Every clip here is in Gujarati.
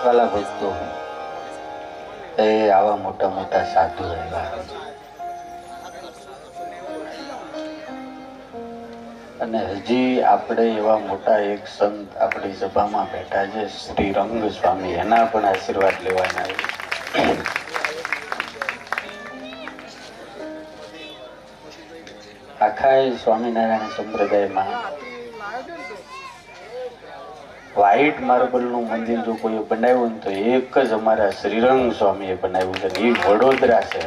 વાલા ભક્તો, એ આવા મોટા મોટા સાધુ આવ્યા અને હજી આપણે એવા મોટા એક સંત આપણી સભામાં બેઠા છે, શ્રી રંગ સ્વામી, એના પણ આશીર્વાદ લેવાના છે. આખા સ્વામિનારાયણ સંપ્રદાયમાં વ્હાઈટ માર્બલ નું મંદિર જો કોઈ બનાવ્યું તો એક જ અમારા શ્રીરંગ સ્વામીએ બનાવ્યું છે, એ વડોદરા છે.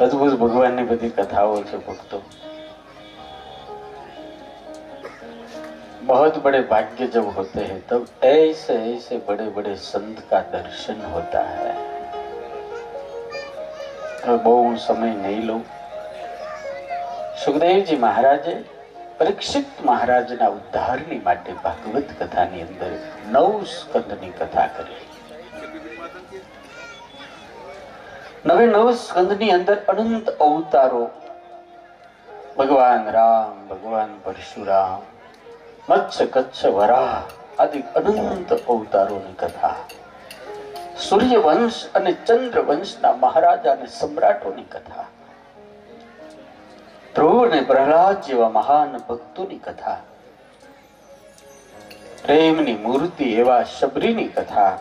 અદભુત ભગવાનની બધી કથાઓ છે ભક્તો. बहुत बड़े भाग्य जब होते हैं तब ऐसे ऐसे बड़े बड़े संत का दर्शन होता है. बहु समय नहीं लो. સુખદેવજી મહારાજે પરીક્ષિત મહારાજના ઉદ્ધારની માટે ભાગવત કથાની અંદર 9 સ્કંદની કથા કરી. 9 સ્કંદની અંદર અનંત અવતારો, ભગવાન રામ, ભગવાન પરશુરામ, મત્સ્ય કચ્છ વરાહ આદિ અનંત અવતારોની કથા, સૂર્યવંશ અને ચંદ્રવંશના મહારાજા અને સમ્રાટોની કથા, ધ્રુવ અને પ્રહલાદ જેવા મહાન ભક્તોની કથા, પ્રેમની મૂર્તિ એવા શબરીની કથા,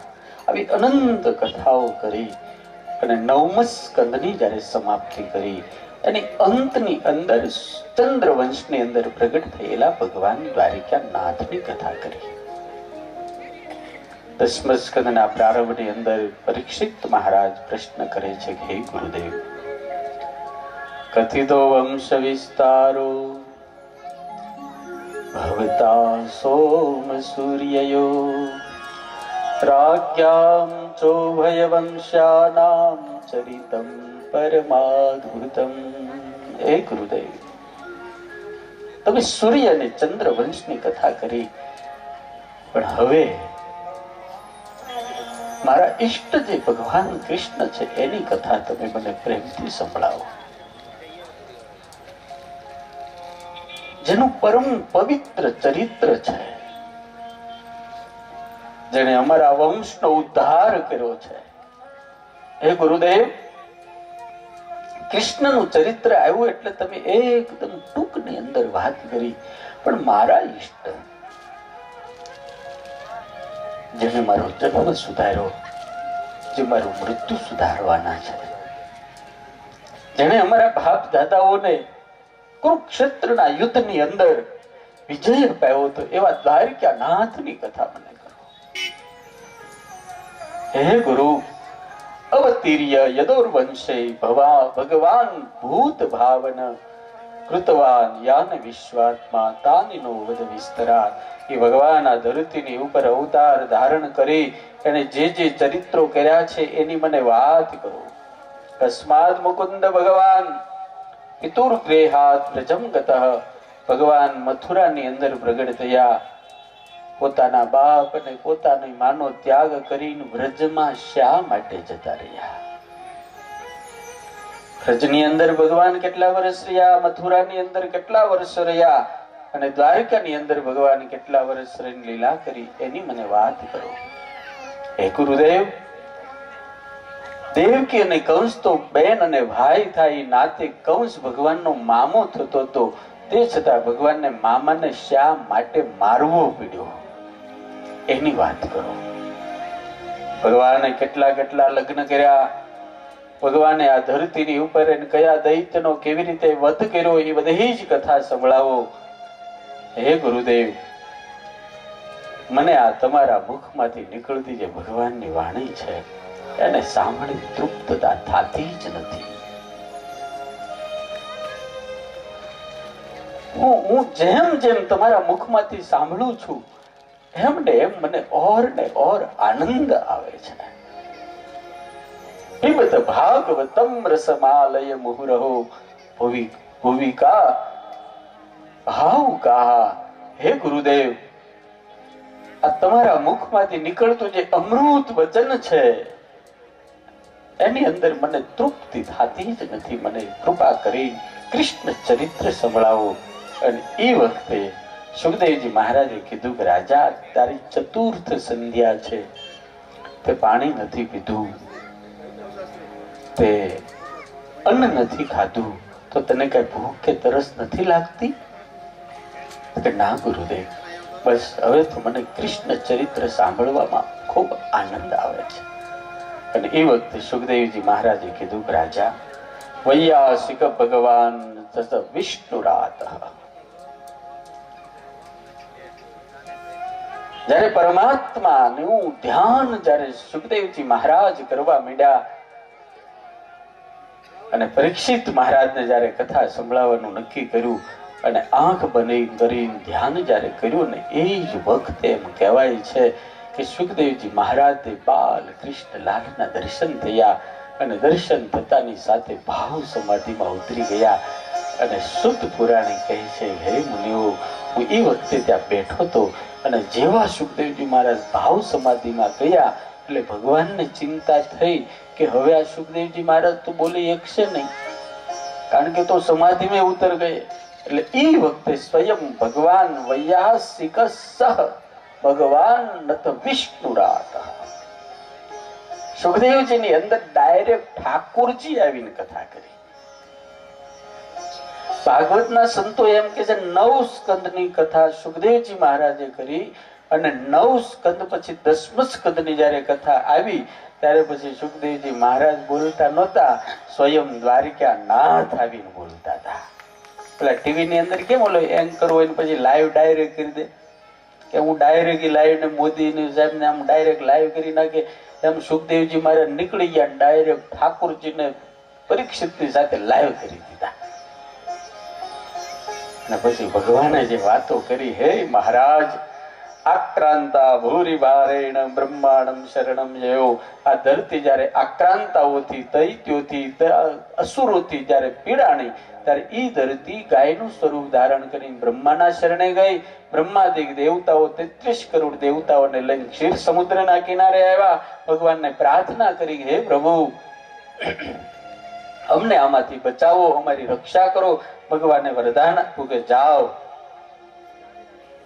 આવી અનંત કથાઓ કરી અને 9મ સ્કંદની જ્યારે સમાપ્તિ કરી અને અંતની અંદર ચંદ્રવંશની અંદર પ્રગટ થયેલા ભગવાન દ્વારિકા નાથની કથા કરી. 10મ સ્કંદના પ્રારંભની અંદર પરીક્ષિત મહારાજ પ્રશ્ન કરે છે કે હે ગુરુદેવ, કથિતો વંશ વિસ્તારો ભવતા સોમ સૂર્યયો રાજ્યામ ચોભય વંશાનામ ચરિતમ પરમાદ્ભુતમ. હે ગુરુદેવ, તમે સૂર્ય અને ચંદ્ર વંશની કથા કરી, પણ હવે મારા ઈષ્ટ જે ભગવાન કૃષ્ણ છે એની કથા તમે મને પ્રેમથી સંભળાવો, જેનું પરમ પવિત્ર ચરિત્ર છે, જેને અમારા વંશનો ઉદ્ધાર કર્યો છે. હે ગુરુદેવ, કૃષ્ણનું ચરિત્ર આવ્યું એટલે તમે એકદમ ટૂંકની અંદર વાત કરી, પણ મારા ઈષ્ટ, જેને મારો જન્મ સુધાર્યો, જે મારું મૃત્યુ સુધારવાના છે, જેને અમારા બાપ દાદાઓને કુરુક્ષેત્રના યુદ્ધની અંદર વિજય પાયો હતો, એવા દ્વારિકા નાથની કથા મને કરો. હે ગુરુ, અવતીર્ય યદુર્વંશે ભગવાન ભૂત ભાવન કૃતવાન યાન વિશ્વાત્મા તાનિનો વદ વિસ્તરા. એ ભગવાન આ ધરતીની ઉપર અવતાર ધારણ કરી અને જે જે ચરિત્રો કર્યા છે એની મને વાત કરો. તસ્માદ મુકુંદ ભગવાન પિતુર્ગ્રેહાત વ્રજમ ગતઃ. ભગવાન મથુરાની અંદર પ્રગટ થયા, પોતાના બાપ અને પોતાની માનો ત્યાગ કરીને વ્રજમાં શા માટે જતા રહ્યા? વ્રજની અંદર ભગવાન કેટલા વર્ષ રહ્યા, મથુરાની અંદર કેટલા વર્ષ રહ્યા અને દ્વારકાની અંદર ભગવાન કેટલા વર્ષ રહીને લીલા કરી, એની મને વાત કરો. હે ગુરુદેવ, દેવકી અને કંસ તો બેન અને ભાઈ થાય, નાતે કંસ ભગવાનનો મામો થતો હતો, તે છતાં ભગવાનને મામાને શા માટે મારવો પડ્યો એની વાત કરો. ભગવાને કેટલા કેટલા લગ્ન કર્યા, ભગવાને આ ધરતીની ઉપર કયા દૈત્યનો કેવી રીતે વધ કર્યો, એ બધી જ કથા સંભળાવો. હે ગુરુદેવ, મને આ તમારા મુખમાંથી નીકળતી જે ભગવાનની વાણી છે એને સાંભળી તૃપ્તતા થતી જ નથી. હું જેમ જેમ તમારા મુખમાંથી સાંભળું છું એમ ને એમ મને ઓર ને ઓર આનંદ આવે છે. પિબત ભાગવતમ રસમાલય મુહુરહો ભુવિકા ભાવુકા. હે ગુરુદેવ, આ તમારા મુખમાંથી નીકળતું જે અમૃત વચન છે એની અંદર મને તૃપ્તિ થતી જ નથી. મને કૃપા કરી કૃષ્ણ ચરિત્ર સંભળાવો. અને એ વખતે સુખદેવજી મહારાજે કીધું કે રાજા, તારી ચતુર્થ સંધ્યા છે, તે પાણી નથી પીધું, તે અન્ન નથી ખાધું, તો તને કઈ ભૂખ કે તરસ નથી લાગતી? કે ના ગુરુદેવ, બસ હવે તો મને કૃષ્ણ ચરિત્ર સાંભળવામાં ખૂબ આનંદ આવે છે. અને એ વખતે સુખદેવજી મહારાજે કીધું કે રાજા, વૈયાસિક ભગવાન વિષ્ણુરાત. જયારે પરમાત્માનું ધ્યાન જયારે સુખદેવજી મહારાજ કરવા માંડ્યા અને પરીક્ષિત મહારાજને જયારે કથા સંભળાવવાનું નક્કી કર્યું અને આંખ બંધ કરીને ધ્યાન જયારે કર્યું ને એ જ વખતે એમ કહેવાય છે કે સુખદેવજી મહારાજે બાલ કૃષ્ણલાલના દર્શન થયા અને દર્શન થતાની સાથે ભાવ સમાધિમાં ઉતરી ગયા. અને શુદ્ધ પુરાણી કહે છે, હે મુનિઓ, હું એ વખતે ત્યાં બેઠો હતો અને જેવા સુખદેવજી મહારાજ ભાવ સમાધિમાં ગયા એટલે ભગવાનને ચિંતા થઈ કે હવે આ સુખદેવજી મહારાજ તો બોલી એકશે નહીં, કારણ કે તો સમાધિમાં ઉતર ગયે. એટલે એ વખતે સ્વયં ભગવાન વૈયાસિક સહ ભગવાન નત વિષ્ણુરાત. સુખદેવજીની અંદર ડાયરેક્ટ ઠાકોરજી આવીને કથા કરી. ભાગવતના સંતો એમ કે છે 9 સ્કંદની કથા સુખદેવજી મહારાજે કરી અને 9 સ્કંદ પછી 10મ સ્કંદની જયારે કથા આવી ત્યારે પછી સુખદેવજી મહારાજ બોલતા નહોતા, સ્વયં દ્વારિકા નાથ આવીને બોલતા હતા. પેલા ટીવી ની અંદર કેમ ઓલો એન્કર હોય ને પછી લાઈવ ડાયરેક્ટ કરી દે કે હું ડાયરેક્ટ લાઈવ ને મોદી ની સાહેબ ને આમ ડાયરેક્ટ લાઈવ કરી નાખે, એમ સુખદેવજી મહારાજ નીકળી ગયા ડાયરેક્ટ ઠાકોરજીને પરીક્ષિતની સાથે લાઈવ કરી દીધા. અને પછી ભગવાને જે વાતો કરી, હે મહારાજ, આક્રાંતા ભૂરી ભારેણ બ્રહ્માંડમ શરણમ જયો. આ ધરતી જયારે આક્રાંતાઓથી, દૈત્યોથી, અસુરોથી જયારે પીડાણી ત્યારે ઈ ધરતી ગાયનું સ્વરૂપ ધારણ કરીને બ્રહ્માના શરણે ગઈ. બ્રહ્માદિક દેવતાઓ 33 કરોડ દેવતાઓને લઈને ક્ષીર સમુદ્રના કિનારે આવ્યા. ભગવાનને પ્રાર્થના કરી, હે પ્રભુ, અમને આમાંથી બચાવો, અમારી રક્ષા કરો. ભગવાને વરદાન આપ્યું કે જાઓ,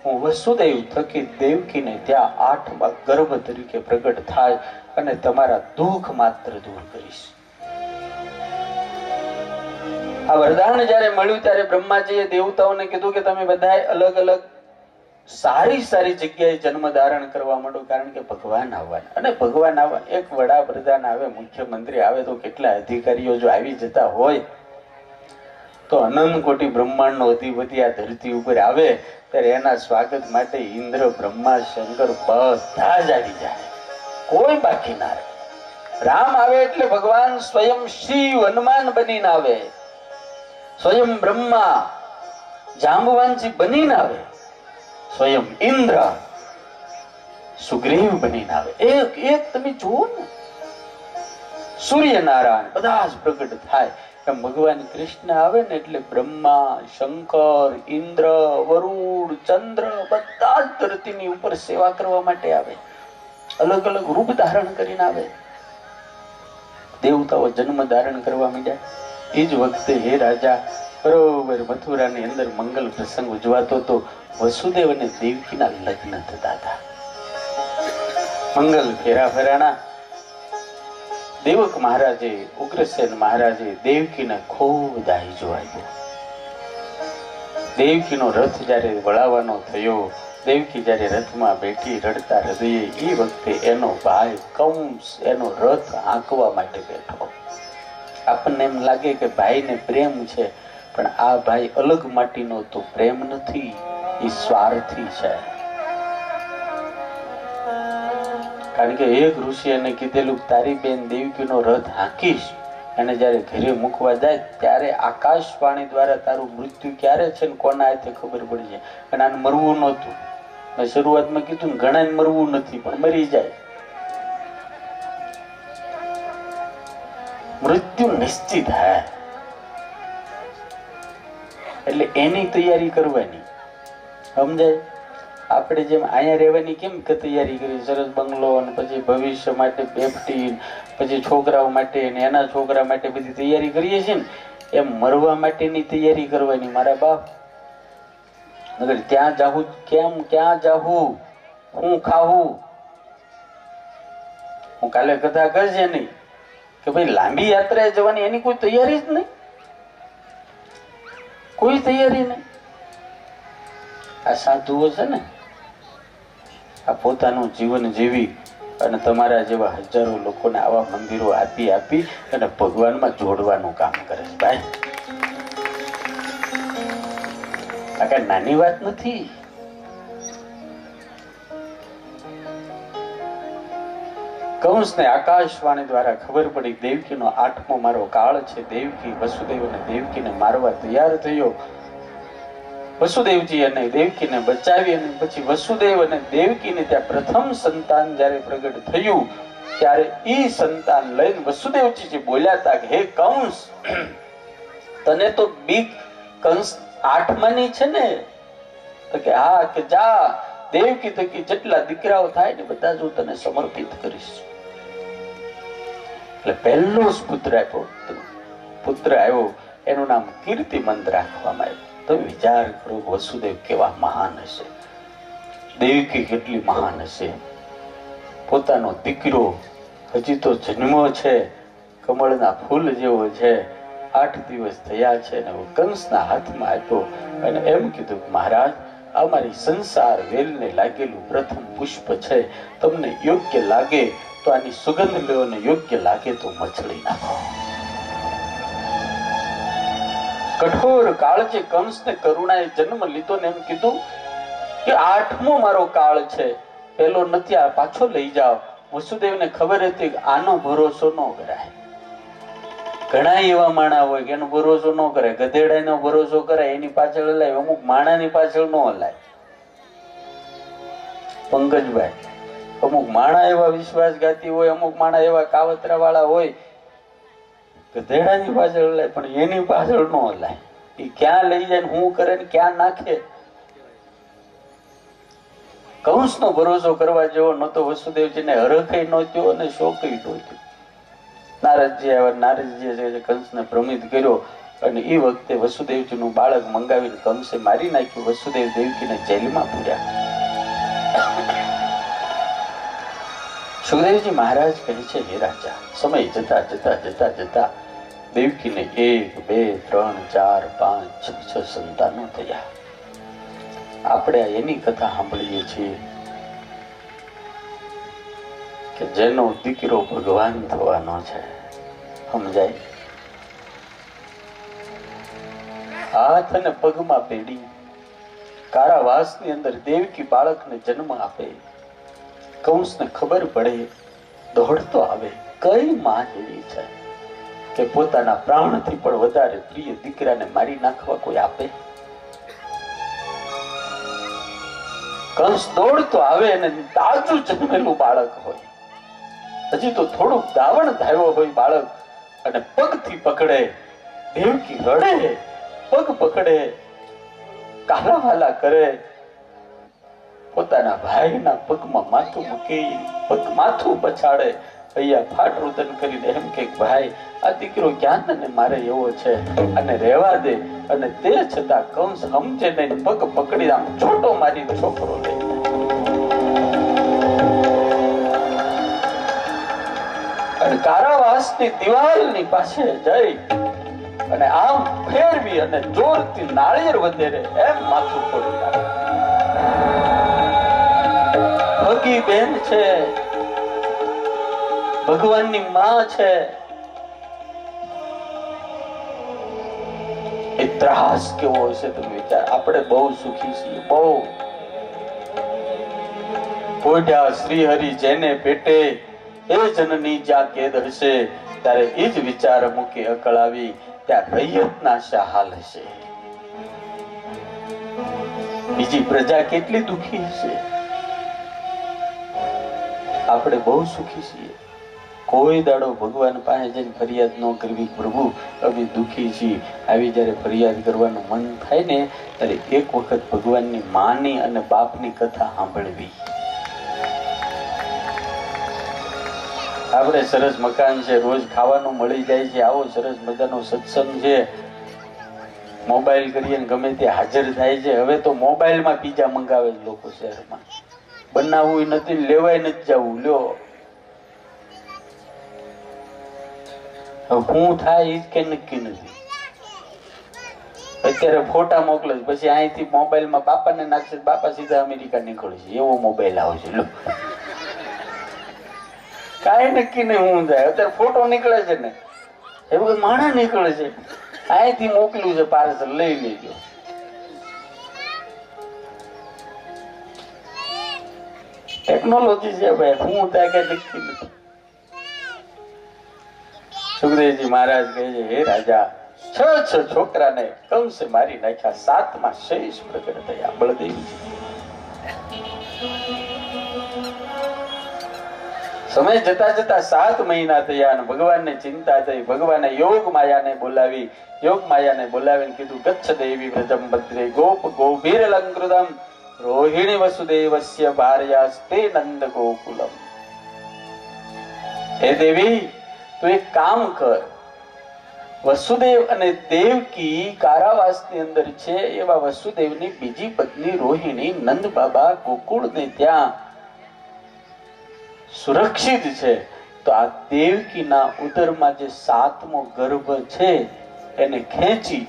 હું વસુદેવ થકી દેવકીને ત્યાં 8મા ગર્ભ તરીકે પ્રગટ થાય અને તમારા દુઃખ માત્ર દૂર કરીશ. આ વરદાન જયારે મળ્યું ત્યારે બ્રહ્માજીએ દેવતાઓને કીધું કે તમે બધા અલગ અલગ સારી સારી જગ્યાએ જન્મ ધારણ કરવા માંડો, કારણ કે ભગવાન આવવાના. અને ભગવાન આવવા, એક વડાપ્રધાન આવે, મુખ્યમંત્રી આવે તો કેટલા અધિકારીઓ જો આવી જતા હોય તો અનંત કોટી બ્રહ્માંડનો અધિપતિ આ ધરતી ઉપર આવે ત્યારે એના સ્વાગત માટે ઇન્દ્ર, બ્રહ્મા, શંકર બધા જ આવી જાય, કોઈ બાકી ના રહે. રામ આવે એટલે ભગવાન સ્વયં શિવ હનુમાન બનીને આવે, સ્વયં બ્રહ્મા જાંબવાનજી બનીને આવે, સ્વયં ઇન્દ્ર સુગ્રીવ બનીને આવે. એક એક તમે જુઓ ને, સૂર્યનારાયણ બધા જ પ્રગટ થાય. એમ ભગવાન કૃષ્ણ આવે ને એટલે બ્રહ્મા, શંકર, ઇન્દ્ર, વરુણ, ચંદ્ર બધા જ ધરતીની ઉપર સેવા કરવા માટે આવે, અલગ અલગ રૂપ ધારણ કરીને આવે. દેવતાઓ જન્મ ધારણ કરવા માંડ્યા. એ જ વખતે હે રાજા, બરોબર મથુરાની અંદર મંગલ પ્રસંગ ઉજવાતો હતો. વસુદેવ અને દેવકીના લગ્ન થતા હતા. મંગલ ફેરા ફેરાણા. દેવક મહારાજે, ઉગ્રસેન મહારાજે દેવકીને ખૂબ દાહીજો આપ્યો. દેવકીનો રથ જયારે વળાવવાનો થયો, દેવકી જયારે રથમાં બેઠી રડતા હૃદયે, એ વખતે એનો ભાઈ કંસ એનો રથ હાંકવા માટે બેઠો. આપણને એમ લાગે કે ભાઈને પ્રેમ છે, પણ આ ભાઈ અલગ માટીનો તો પ્રેમ નથી, એ સ્વાર્થી છે. કારણ કે એક ઋષિ એને કીધેલું, તારી બેન દેવકીનો રથ હાંકીશ અને જ્યારે ઘરે મૂકવા જાય ત્યારે આકાશવાણી દ્વારા તારું મૃત્યુ ક્યારે છે ને કોના હાથે ખબર પડી જાય. અને આને મરવું નહોતું. મેં શરૂઆતમાં કીધું ને ઘણા મરવું નથી પણ મરી જાય. મૃત્યુ નિશ્ચિત હે એટલે એની તૈયારી કરવાની. સમજાય? આપણે જેમ અહીંયા રહેવાની કેમ કે તૈયારી કરી સરસ બંગલો અને પછી ભવિષ્ય માટે બેફટી પછી છોકરાઓ માટે અને એના છોકરા માટે બધી તૈયારી કરીએ છીએ ને એમ મરવા માટેની તૈયારી કરવાની મારા બાપ. નગર ત્યાં જાવું કેમ ક્યાં જાવું હું ખાવું. હું કાલે કથા કરશે નહીં કે ભાઈ લાંબી યાત્રાએ જવાની એની કોઈ તૈયારી જ નહીં. કોઈ તૈયારી નહીં. આ સાધુઓ છે ને આ પોતાનું જીવન જીવી અને તમારા જેવા હજારો લોકોને આવા મંદિરો આપી આપી અને ભગવાનમાં જોડવાનું કામ કરે છે ભાઈ. આ કઈ નાની વાત નથી. કંસને આકાશવાણી દ્વારા ખબર પડી દેવકીનો 8મો મારો કાળ છે. દેવકી વસુદેવ અને દેવકીને મારવા તૈયાર થયો. વસુદેવજી અને દેવકીને બચાવી અને પછી વસુદેવ અને દેવકીને ત્યાં પ્રથમ સંતાન જ્યારે પ્રગટ થયું ત્યારે ઈ સંતાન લઈને વસુદેવજી જે બોલ્યા હતા કે હે કંસ તને તો બીક કંસ 8માની છે ને? તો કે હા કે જા દેવકી થકી જેટલા દીકરાઓ થાય ને બધા જ હું તને સમર્પિત કરીશ. એટલે પહેલો જ પુત્ર આવ્યો એનું નામ કીર્તિમંત રાખવામાં આવ્યું. તમે વિચાર કરો વસુદેવ કેવા મહાન હશે, દેવકી કેટલી મહાન હશે. પોતાનો દીકરો હજી તો જન્મો છે, કમળના ફૂલ જેવો છે, 8 દિવસ થયા છે અને કંસના હાથમાં આપ્યો અને એમ કીધું મહારાજ અમારી સંસાર વેલને લાગેલું પ્રથમ પુષ્પ છે, તમને યોગ્ય લાગે તો આની સુગંધ લો અને યોગ્ય લાગે તો મચળી નાખો. કઠોર કાળજે કંસને કરુણાએ જન્મ લીધો ને એમ કીધું કે 8મો મારો કાળ છે, પેલો નથી, આ પાછો લઈ જાઓ. વસુદેવને ખબર હતી કે આનો ભરોસો ન કરાય. ઘણા એવા માણા હોય કે એનો ભરોસો ન કરે, ગધેડાનો ભરોસો કરે એની પાછળ હલાય, અમુક માણાની પાછળ ન હલાય. પંકજભાઈ, અમુક માણા એવા વિશ્વાસઘાતી હોય, અમુક માણા એવા કાવતરા વાળા હોય, ગધેડાની પાછળ હલાય પણ એની પાછળ ન હલાય. એ ક્યાં લઈ જાય હું કરે ને ક્યાં નાખે. કંસનો ભરોસો કરવા જેવો નતો. વસુદેવજીને હરખય નહોતો અને શોકય નહોતો. નારદજી આવ્યા, નારદજીએ કંસને ભ્રમિત કર્યો અને એ વખતે વસુદેવજીનું બાળક મંગાવીને કંસે મારી નાખ્યું. વસુદેવ દેવકીને જેલમાં પૂર્યા. સુખદેવજી મહારાજ કહે છે હે રાજા, સમય જતા જતા જતા જતા દેવકીને 1 2 3 4 5 6 સંતાનો થયા. આપણે એની કથા સાંભળીએ છીએ કે જેનો દીકરો ભગવાન થવાનો છે. સમજાય? હાથ અને પગમાં બેડી, કારાવાસની અંદર દેવકી બાળકને જન્મ આપે. કંસને ખબર પડે, દોડતો આવે. કઈ માં એવી છે કે પોતાના પ્રાણથી પણ વધારે પ્રિય દીકરાને મારી નાખવા કોઈ આપે? કંસ દોડતો આવે અને તાજું જન્મેલું બાળક હોય, હજી તો થોડુંક દાવણ ધાવ્યો હોય બાળક, અને પગથી પકડે. દેવકી રડે, પગ પકડે, કાલાવાલા કરે. પોતાના ભાઈના પગમાં માથું મૂકી પગ માથું પછાડે. અહીંયા ફાટરુદન કરીને એમ કે ભાઈ આ દીકરો ક્યાં તને મારે એવો છે અને રહેવા દે. અને તે છતાં કંસ સમજે નહીં, પગ પકડી આમ છોટો મારી છોકરો લે. અને કારાવાસની દિવાલની પાસે જઈ અને આમ ફેરવી અને જોરથી નાળિયેર વધેરે એમ માથું ફોડી નાખે. ભગી બેન છે, ભગવાનની માં છે. એ ત્રાસ કેવો હશે તમે વિચાર. આપણે બહુ સુખી છીએ, બહુ. પોઢ્યા શ્રી હરિ જેને પેટે, એ જનની જ્યાં કેદ હશે. ત્યારે એ જ વિચાર મૂકી અકળ આવી, ત્યાં રૈયતના શા હાલ હશે, બીજી પ્રજા કેટલી દુઃખી હશે. આપણે બહુ સુખી છીએ. કોઈ દાડો ભગવાન પાસે જઈને ફરિયાદ ન કરવી, પ્રભુ અમે દુઃખી છીએ, આવી જયારે ફરિયાદ કરવાનું મન થાય ને ત્યારે એક વખત ભગવાનની માની અને બાપની કથા સાંભળવી. આપણે સરસ મકાન છે, રોજ ખાવાનું મળી જાય છે, આવો સરસ મજાનો સત્સંગ છે, મોબાઈલ કરીએ ગમે તે હાજર થાય છે. હવે તો મોબાઈલમાં પીઝા મંગાવે છે લોકો શહેરમાં. બનાવવું નથી, લેવાય નથી જવું. લ્યો શું થાય એ કે નક્કી નથી. અત્યારે ફોટા મોકલે પછી અહીંથી મોબાઈલમાં બાપાને નાખશે, બાપા સીધા અમેરિકા નીકળે છે, એવો મોબાઈલ આવશે. લો કાંઈ નક્કી નહીં હું થાય. અત્યારે ફોટો નીકળે છે ને એવું માણા નીકળે છે, અહીંથી મોકલ્યું છે પાર્સલ, લઈ લેજો. ટેકનોલોજી છે ભાઈ, હું થાય કે નક્કી નથી. સુખદેવજી મહારાજ કહે છે, હે રાજા, 6 છોકરાને કંસે મારી નાખ્યા, 7મા શેષ પ્રગટ થયા બળદેવજી. સમય જતા જતા 7 મહિના થયા અને ભગવાનને ચિંતા થઈ. ભગવાને યોગ માયાને બોલાવીને કીધું, ગચ્છ દેવી વ્રજમ ભદ્રે ગોપ ગોભીર લંકૃતમ રોહિણી વસુદેવસ્ય ભાર્યાસ્તે નંદ ગોકુલમ. હે દેવી, તું એક કામ કર, વસુદેવ અને દેવકી કારાવાસની અંદર છે, એવા વસુદેવની બીજી પત્ની રોહિણી નંદ બાબા ગોકુળને ત્યાં સુરક્ષિત છે. તો આ દેવકીના ઉદરમાં જે 7મો ગર્ભ છે એને ખેંચી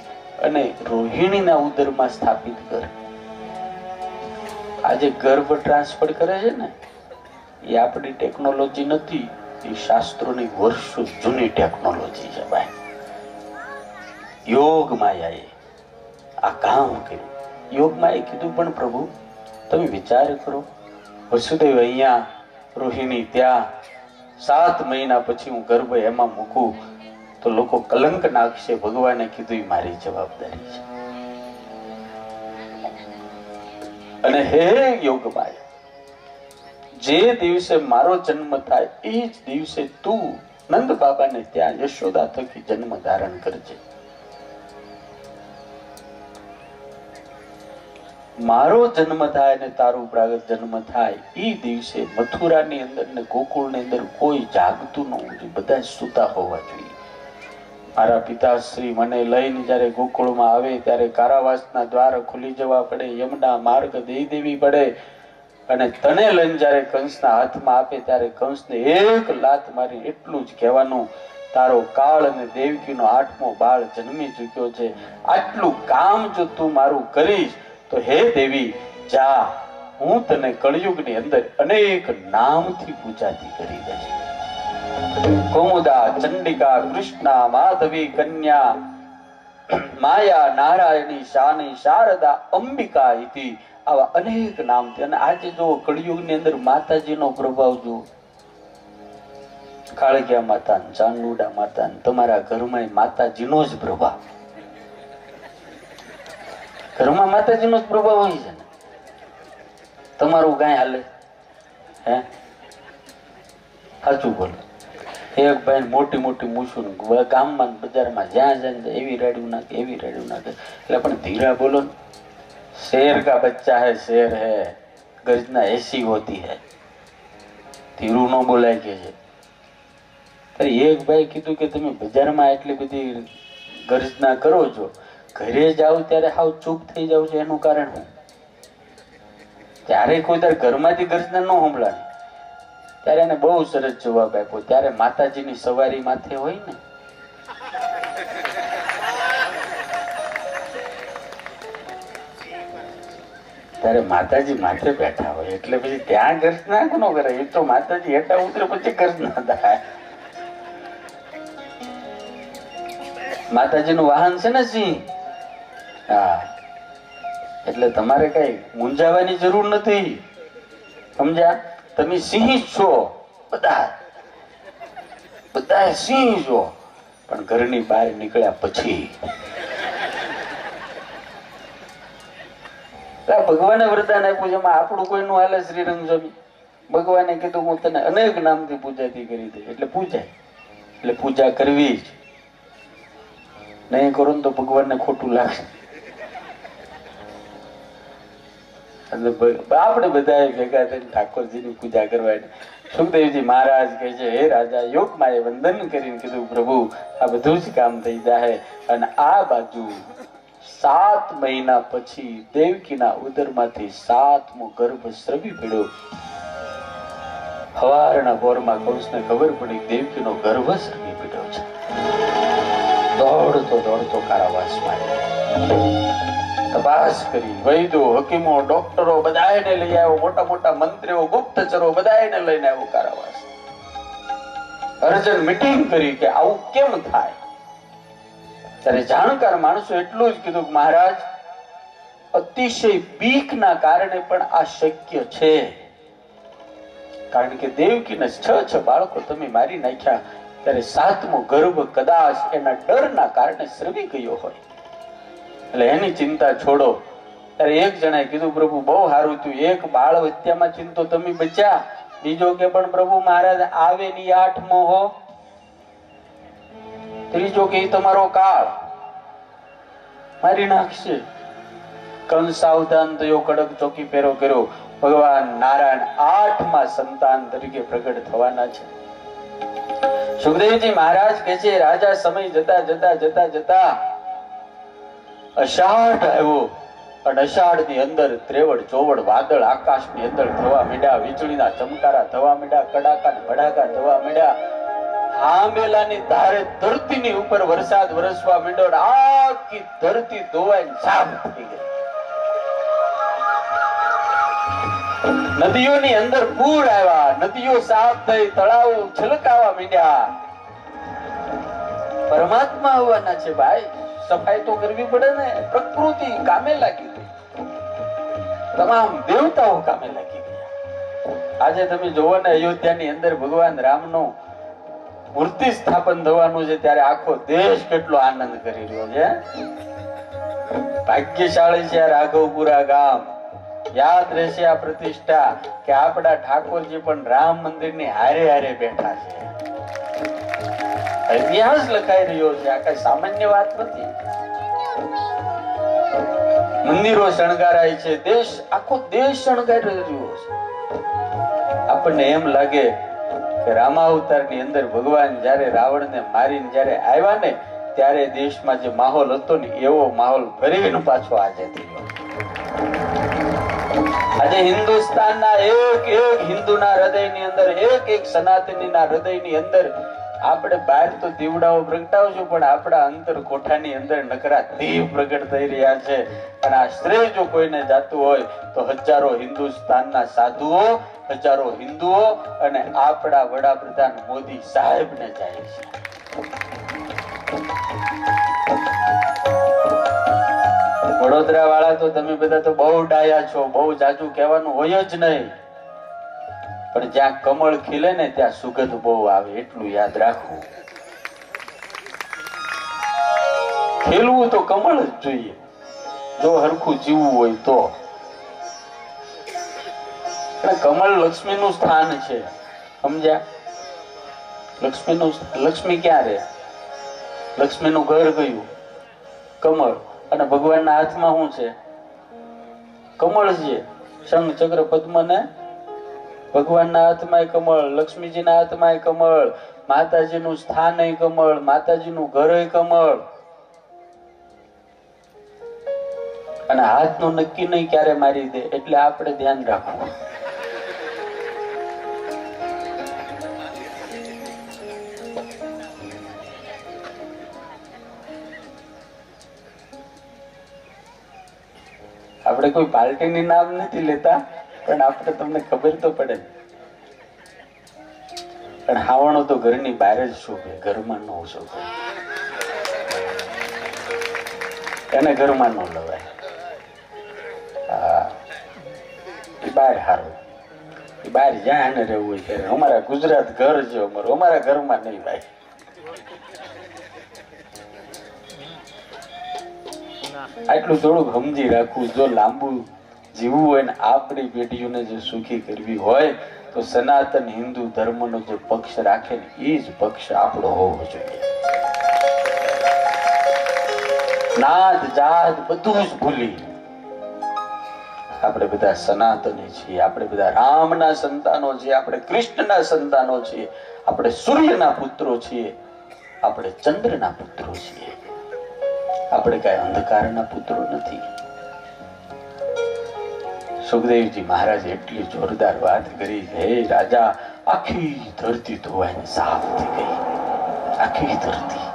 અને રોહિણીના ઉદરમાં સ્થાપિત કર. આજે ગર્ભ ટ્રાન્સફર કરે છે ને, એ આપણી ટેકનોલોજી નથી, એ શાસ્ત્રોની વર્ષો જૂની ટેકનોલોજી છે ભાઈ. યોગ માયાએ આ કામ કર્યું. યોગ માયાએ કીધું, પણ પ્રભુ તમે વિચાર કરો, વસુદેવ અહીંયા, રોહિણી ત્યાં, 7 મહિના પછી હું ગર્ભ એમાં મૂકું તો લોકો કલંક નાખશે. ભગવાને કીધું એ મારી જવાબદારી છે. અને હે યોગ માયા, જે દિવસે મારો જન્મ થાય એ જ દિવસે તું નંદ બાબાને ત્યાં યશોદા થકી જન્મ ધારણ કરજે. મારો જન્મ થાય ને તારું પ્રાગટ જન્મ થાય એ દિવસે મથુરાની અંદર ને ગોકુળની અંદર કોઈ જાગતું ન હોવું જોઈએ, બધા સૂતા હોવા જોઈએ. મારા પિતાશ્રી મને લઈને જયારે ગોકુળમાં આવે ત્યારે કારાવાસના દ્વાર ખુલી જવા પડે, યમના માર્ગ દઈ દેવી પડે, અને તને લઈને જયારે કંસના હાથમાં આપે ત્યારે કંસને એક લાત મારી એટલું જ કહેવાનું, તારો કાળ અને દેવકીનો 8મો બાળ જન્મી ચૂક્યો છે. આટલું કામ જો તું મારું કરીશ તો હે દેવી જા, હું તને કળિયુગની અંદર અનેક નામથી પૂજાતી કરી દઈશ. કૌમુદા, ચંડિકા, કૃષ્ણા, માધવી, કન્યા, માયા, નારાયણી, શાની, શારદા, અંબિકા ઇતિ, આવા અનેક નામથી. અને આજે જો કળિયુગની અંદર માતાજીનો પ્રભાવ જો, કાળિયા માતા, ચાંદુડા માતા, તમારા ઘરમાં માતાજીનો જ પ્રભાવ, ઘરમાં માતાજીનો જ પ્રભાવ હોય છે ને. તમારું કાંઈ હાલે હે? સાચું બોલો. એક ભાઈ મોટી મોટી મૂછું ગામમાં બજારમાં જ્યાં જાય એવી રેડ્યું નાખે, એવી રેડ્યું નાખે. એટલે પણ ધીરા બોલો ને. शेर का बच्चा है, शेर है, गर्जना ऐसी होती है, ધીરું ન બોલાય કે છે. એક ભાઈ કીધું કે તમે બજારમાં એટલી બધી ગર્જના કરો છો, ઘરે જાવ ત્યારે હાવ ચૂપ થઈ જાવ છો, એનું કારણ શું? ત્યારે કોઈ તાર ઘરમાંથી ગર્જના ન સંભળાય, ત્યારે એને બહુ સરસ જવાબ આપ્યો, ત્યારે માતાજીની સવારી માથે હોય ને, ત્યારે માતાજી માથે બેઠા હોય એટલે પછી ત્યાં ગર્જના ન કરે. એ તો માતાજી હેઠા ઉતરે પછી ગર્જના થાય. માતાજીનું વાહન છે ને સિંહ. હા, એટલે તમારે કઈ મૂંઝાવાની જરૂર નથી, સમજ્યા? તમે સિંહ છો બધા. બધા સિંહ જો, પણ ઘરની બહાર નીકળ્યા પછી ભગવાને વરદાન આપ્યું છે, એમાં આપણું કોઈનું હાલે શ્રીરંગ સ્વામી. ભગવાને કીધું હું તને અનેક નામથી પૂજાતી કરી દે, એટલે પૂજાય, એટલે પૂજા કરવી જ નહીં. કરો ને તો ભગવાનને ખોટું લાગે. આપણે બધા ભેગા થઈને ઠાકોરજીની પૂજા કરવાની. સુખદેવજી મહારાજ કહે છે, હે રાજા, યોગમાં એ વંદન કરીને કીધું, પ્રભુ આ બધું જ કામ થઈ જાય. અને આ બાજુ 7 મહિના પછી દેવકીના ઉદરમાંથી 7મો ગર્ભ સ્રવી પડ્યો. સવારના પોરમાં કંસને ખબર પડી દેવકીનો ગર્ભ સ્રવી પડ્યો છે. દોડતો દોડતો કારાવાસમાં તપાસ કરી, વૈદ્યો, હકીમો, ડોક્ટરો બધાને લઈ આવ્યો, મોટા મોટા મંત્રીઓ, ગુપ્તચરો બધાને લઈને આવ્યો કારાવાસ. અર્જન મીટિંગ કરી કે આવું કેમ થાય. ત્યારે જાણકાર માણસો એટલું જ કીધું કે મહારાજ, અતિશય બીકના કારણે પણ આ શક્ય છે. કારણ કે દેવકીને 6 બાળકો તમે મારી નાખ્યા, ત્યારે 7મો ગર્ભ કદાચ એના ડરના કારણે સ્રવી ગયો હોય. એટલે એની ચિંતા છોડો. ત્યારે એક જણાએ કીધું, પ્રભુ બહુ સારું થયું, એક બાળ હત્યામાં ચિંતો તમે બચ્યા. બીજો કે પણ પ્રભુ મહારાજ આવે ની 8મો હો. ત્રીજો કે તમારો કાળ મારી નાખશે. કંસ સાવધાન થયો, કડક ચોકી પહેરો કર્યો. ભગવાન નારાયણ 8મા સંતાન તરીકે પ્રગટ થવાના છે. સુખદેવજી મહારાજ કહે છે, રાજા સમય જતા જતા જતા જતા અષાઢ આવ્યો, અને અષાઢ ની અંદર ત્રેવડ ચોવડ વાદળ આકાશ ની અંદર થવા માંડ્યા, વીજળીના ચમકારા થવા માંડ્યા, કડાકા ને ભડાકા થવા માંડ્યા. આંબેલાની ધારે ધરતીની ઉપર વરસાદ વરસવા માંડ્યો, આખી ધરતી ધોવાઈને સાફ થઈ ગઈ. નદીઓની અંદર પૂર આવ્યા, નદીઓ સાફ થઈ, તળાવો છલકાવા માંડ્યા. પરમાત્મા આવવાના છે ભાઈ, સફાઈ તો કરવી પડે ને. પ્રકૃતિ કામે લાગી ગઈ, તમામ દેવતાઓ કામે લાગી ગયા. આજે તમે જોવો ને, અયોધ્યાની અંદર ભગવાન રામનું મૂર્તિ સ્થાપન થવાનું છે, ત્યારે આખો દેશ કેટલો આનંદ કરી રહ્યો છે. ભાગ્યશાળી છે આ રાઘવપુરા ગામ. યાદ રહેશે આ પ્રતિષ્ઠા કે આપણા ઠાકોરજી પણ રામ મંદિરની હારે હારે બેઠા છે. ઇતિહાસ લખાઈ રહ્યો છે, આ કઈ સામાન્ય વાત નથી. મંદિરો શણગારાય છે, દેશ આખો દેશ શણગારી રહ્યો છે. આપણને એમ લાગે કે રામાવતાર ની અંદર ભગવાન જયારે રાવણ ને મારીને જયારે આવ્યા ને, ત્યારે દેશમાં જે માહોલ હતો ને, એવો માહોલ ફરીને પાછો આજે થયો. આજે હિન્દુસ્તાનના એક એક હિન્દુના હૃદયની અંદર, એક એક સનાતનીના હૃદયની અંદર આપણે બહાર તો દીવડાઓ પ્રગટાવશું, પણ આપણા અંતર કોઠાની અંદર નકરા દીપ પ્રગટ થઈ રહ્યા છે. અને આ શ્રેય જો કોઈને જાતું હોય તો હજારો હિન્દુસ્તાનના સાધુઓ, હજારો હિન્દુઓ અને આપણા વડાપ્રધાન મોદી સાહેબને જાય છે. વડોદરા વાળા તો તમે બધા તો બહુ ડાયા છો, બહુ જાજુ કહેવાનું હોય જ નહીં. પણ જ્યાં કમળ ખીલે ને ત્યાં સુગંધ બહુ આવે, એટલું યાદ રાખવું. ખીલવું તો કમળ જ જોઈએ, જો હરખું જીવવું હોય તો. કમળ લક્ષ્મીનું સ્થાન છે, સમજ્યા? લક્ષ્મી ક્યાં રહે? લક્ષ્મીનું ઘર કયું? કમળ. અને ભગવાનના હાથમાં શું છે? કમળ છે. શંખ ચક્ર પદ્મ ને ભગવાનના હાથમાં કમળ, લક્ષ્મીજીના હાથમાં કમળ, માતાજીનું સ્થાન કમળ, માતાજીનું ઘર કમળ. અને હાથનું નક્કી નહીં ક્યારે મારી દે, એટલે આપણે ધ્યાન રાખવું. આપણે કોઈ પાર્ટીની નામ નથી લેતા, પણ આપણે તમને ખબર તો પડે. પણ હાવણો તો ઘરની બહાર જ શોભે, ઘરમાં ન શોભે. એને ઘરમાં ન લવાય, બહાર હારું. બહાર જ્યાં ને રહેવું હોય ત્યારે અમારા ગુજરાત ઘર છે અમારું, અમારા ઘરમાં નહીં ભાઈ. આટલું થોડુંક સમજી રાખવું. જો લાંબુ જીવવું હોય ને આપણી પેઢીઓને જે સુખી કરવી હોય તો સનાતન હિન્દુ ધર્મનો જે પક્ષ રાખે ને એ જ પક્ષ આપણો હોવો જોઈએ. નાત જાત બધું જ ભૂલી આપણે બધા સનાતની છીએ, આપણે બધા રામના સંતાનો છીએ, આપણે કૃષ્ણના સંતાનો છીએ, આપણે સૂર્યના પુત્રો છીએ, આપણે ચંદ્રના પુત્રો છીએ, આપણે કઈ અંધકારના પુત્રો નથી. સુખદેવજી મહારાજ એટલી જોરદાર વાત કરી, હે રાજા, આખી ધરતી ધોવાઈને સાફ થઈ ગઈ. આખી ધરતી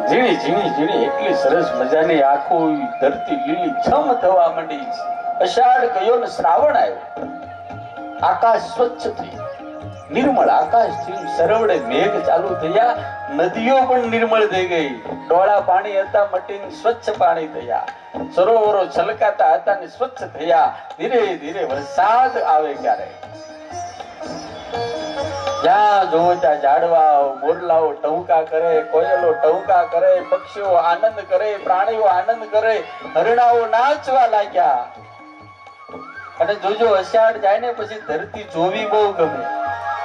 ઝીણી ઝીણી ઝીણી એટલી સરસ મજાની આખું ધરતી લીલી છમ થવા માંડી. અષાઢ ગયો ને શ્રાવણ આવ્યો, આકાશ સ્વચ્છ થઈ, નિર્મળ આકાશ થયું, સરવડે મેઘ ચાલુ થયા, નદીઓ પણ નિર્મળ થઈ ગઈ, ડોળા પાણી હતા મટીને સ્વચ્છ પાણી થયા, સરોવરો છલકાતા હતા ને સ્વચ્છ થયા. ધીરે ધીરે વરસાદ આવે. ક્યારે જ્યાં જોવો ત્યાં ઝાડવાઓ મોરલાઓ ટહુકા કરે, કોયલો ટહુકા કરે, પક્ષીઓ આનંદ કરે, પ્રાણીઓ આનંદ કરે, હરણાઓ નાચવા લાગ્યા. અને જોજો અષાઢ જાય ને પછી ધરતી જોવી બહુ ગમે.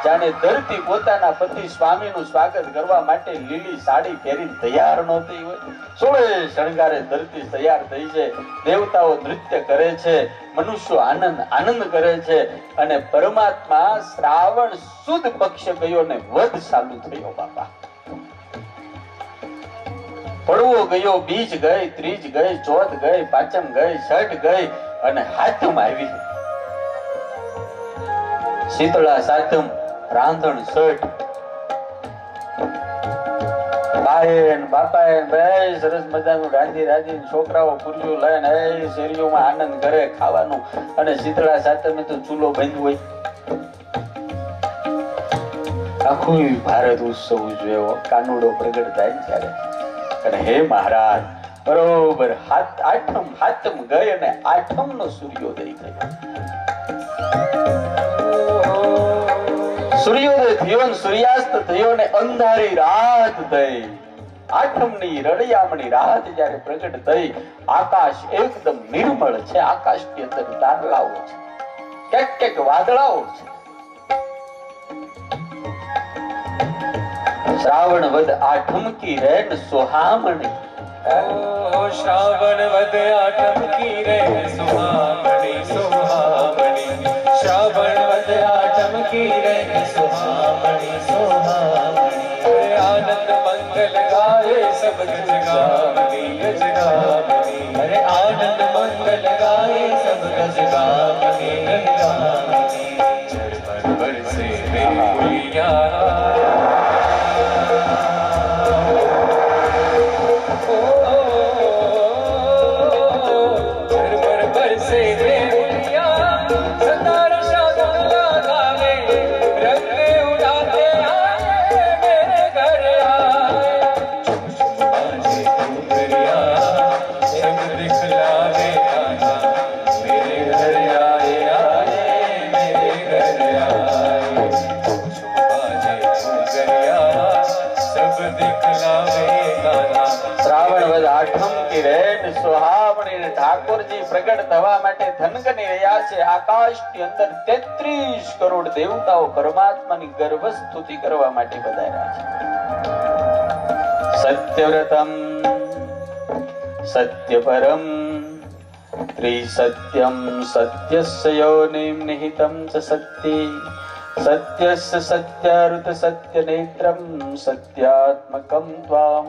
જાણે ધરતી પોતાના પતિ સ્વામીનું સ્વાગત કરવા માટે લીલી સાડી પહેરીને તૈયાર નહોતી હોય. સોળે શણગારે ધરતી તૈયાર થઈ છે, દેવતાઓ નૃત્ય કરે છે, મનુષ્યો આનંદ કરે છે. અને પરમાત્મા શ્રાવણ સુદ પક્ષ ગયો ને વધ ચાલુ થયો. બાપા પડવો ગયો, બીજ ગઈ, ત્રીજ ગઈ, ચોથ ગઈ, પાંચમ ગઈ, છઠ ગઈ અને હાથમ આવી. શીતળા સાતમ, રાંધણ છઠ, બાયન બાપાએ બે સરસ મજાનું રાંધી છોકરાઓ પુલ્યું લઈને શેરીઓમાં આનંદ કરે ખાવાનું. અને શીતળા સાતમે તો ચૂલો બંધ હોય. આખું ભારત ઉત્સવ ઉજવ્યો, કાનુડો પ્રગટ થાય ત્યારે. અને હે મહારાજ, બરોબર હાથમ ગઈ અને આઠમ નો સૂર્યોદય થયો. સૂર્યોદય થયો ને સૂર્યાસ્ત થયો ને અંધારી રાત થઈ. આઠમની રળિયામણી રાત જ્યારે પ્રગટ થઈ, આકાશ એકદમ નિર્મળ છે. આકાશની અંદર તારલાઓ છે, ક્યાંક વાદળાઓ છે. શ્રાવણ વદ આઠમ કી રેન સુહામણી. શ્રાવણ વદ આઠમ કી રેન સુહામણી, સુહામણી. શ્રાવણ વદ આઠમ કી રેન સુહામણી, સુહામણી. આનંદ મંગલ ગાવે સબ ગજગામણી, ગજગામણી. અરે આનંદ મંગલ ગાવે સબ ગજગામણી, ગજગામણી. ઝરમર બરસે મેઘુલિયા, ઠાકોરજી પ્રગટ થવા માટે ધનગની રહ્યા છે. આકાશની અંદર 33 કરોડ દેવતાઓ પરમાત્માની ગર્વ સ્તુતિ કરવા માટે પધાર્યા છે. સત્યવ્રતમ સત્યપરમ ત્રિસત્યમ સત્યસ્ય યોનિમ નિહિતમ ચ સત્યે સત્યસ્ય સત્યારુત સત્યનેત્રમ સત્યાત્મકમ ત્વામ